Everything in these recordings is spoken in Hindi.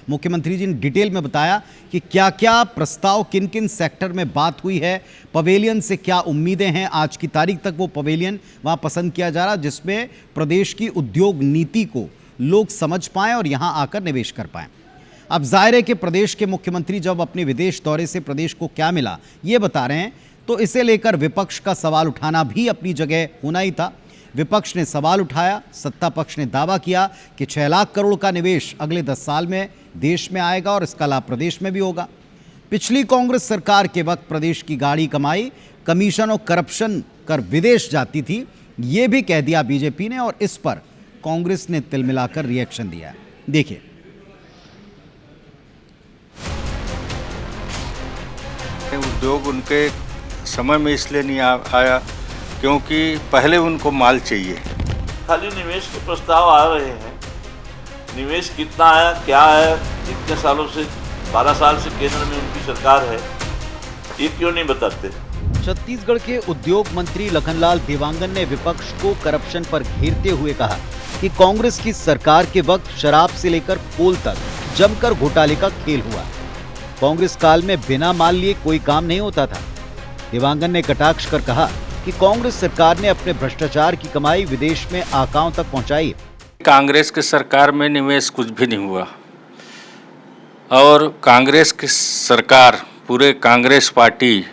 मुख्यमंत्री जी ने डिटेल में बताया कि क्या क्या प्रस्ताव किन किन सेक्टर में बात हुई है, पवेलियन से क्या उम्मीदें हैं। आज की तारीख तक वो पवेलियन वहाँ पसंद किया जा रहा, जिसमें प्रदेश की उद्योग नीति को लोग समझ पाएँ और यहाँ आकर निवेश कर पाएँ। अब जाहिर है कि प्रदेश के मुख्यमंत्री जब अपने विदेश दौरे से प्रदेश को क्या मिला ये बता रहे हैं, तो इसे लेकर विपक्ष का सवाल उठाना भी अपनी जगह होना ही था। विपक्ष ने सवाल उठाया, सत्ता पक्ष ने दावा किया कि 6 लाख करोड़ का निवेश अगले 10 साल में देश में आएगा और इसका लाभ प्रदेश में भी होगा। पिछली कांग्रेस सरकार के वक्त प्रदेश की गाड़ी कमाई कमीशन और करप्शन कर विदेश जाती थी, ये भी कह दिया बीजेपी ने, और इस पर कांग्रेस ने तिल मिलाकर रिएक्शन दिया। देखिए, उद्योग उनके समय में इसलिए नहीं आया क्योंकि पहले उनको माल चाहिए। खाली निवेश के प्रस्ताव आ रहे हैं, निवेश कितना आया, क्या आया, इतने सालों से 12 साल से केंद्र में उनकी सरकार है, ये क्यों नहीं बताते। छत्तीसगढ़ के उद्योग मंत्री लखनलाल देवांगन ने विपक्ष को करप्शन पर घेरते हुए कहा कि कांग्रेस की सरकार के वक्त शराब से लेकर कोल तक जमकर घोटाले का खेल हुआ। कांग्रेस काल में बिना माल लिए कोई काम नहीं होता था। देवांगन ने कटाक्ष कर कहा कि कांग्रेस सरकार ने अपने भ्रष्टाचार की कमाई विदेश में आकाओं तक पहुंचाई। कांग्रेस की सरकार में निवेश कुछ भी नहीं हुआ और कांग्रेस की सरकार, पूरे कांग्रेस पार्टी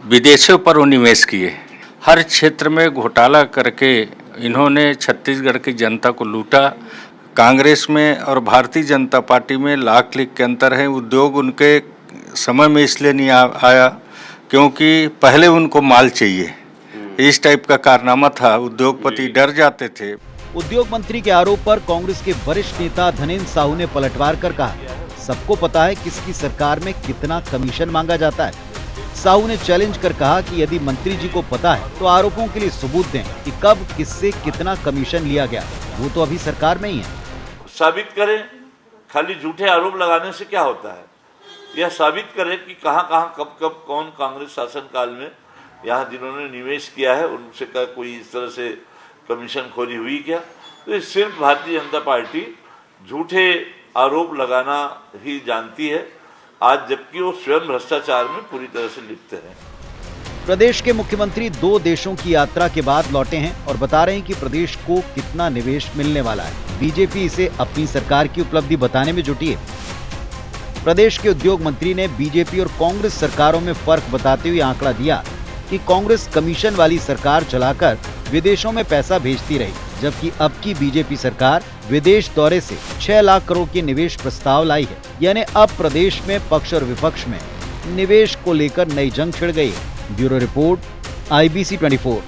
विदेशों पर निवेश किए। हर क्षेत्र में घोटाला करके इन्होंने छत्तीसगढ़ की जनता को लूटा। कांग्रेस में और भारतीय जनता पार्टी में लाख लीख के अंतर है। उद्योग उनके समय में इसलिए नहीं आया क्योंकि पहले उनको माल चाहिए, इस टाइप का कारनामा था। उद्योगपति डर जाते थे। उद्योग मंत्री के आरोप पर कांग्रेस के वरिष्ठ नेता धनेन्द्र साहू ने पलटवार कर कहा, सबको पता है किसकी सरकार में कितना कमीशन मांगा जाता है। साहू ने चैलेंज कर कहा कि यदि मंत्री जी को पता है तो आरोपों के लिए सबूत दें कि कब किससे कितना कमीशन लिया गया, वो तो अभी सरकार में ही है। साबित करें, खाली झूठे आरोप लगाने से क्या होता है। यह साबित करें कि कहां कब कब कौन कांग्रेस शासन काल में यहाँ जिन्होंने निवेश किया है उनसे का कोई इस तरह से कमीशन खोरी हुई क्या। तो ये सिर्फ भारतीय जनता पार्टी झूठे आरोप लगाना ही जानती है आज, जबकि वो स्वयं भ्रष्टाचार में पूरी तरह से लिप्त है। प्रदेश के मुख्यमंत्री 2 देशों की यात्रा के बाद लौटे हैं और बता रहे हैं कि प्रदेश को कितना निवेश मिलने वाला है। बीजेपी इसे अपनी सरकार की उपलब्धि बताने में जुटी है। प्रदेश के उद्योग मंत्री ने बीजेपी और कांग्रेस सरकारों में फर्क बताते हुए आंकड़ा दिया कि कांग्रेस कमीशन वाली सरकार चलाकर विदेशों में पैसा भेजती रही, जबकि अब की बीजेपी सरकार विदेश दौरे से 6 लाख करोड़ के निवेश प्रस्ताव लाई है। यानी अब प्रदेश में पक्ष और विपक्ष में निवेश को लेकर नई जंग छिड़ गई है। Bureau report, IBC 24।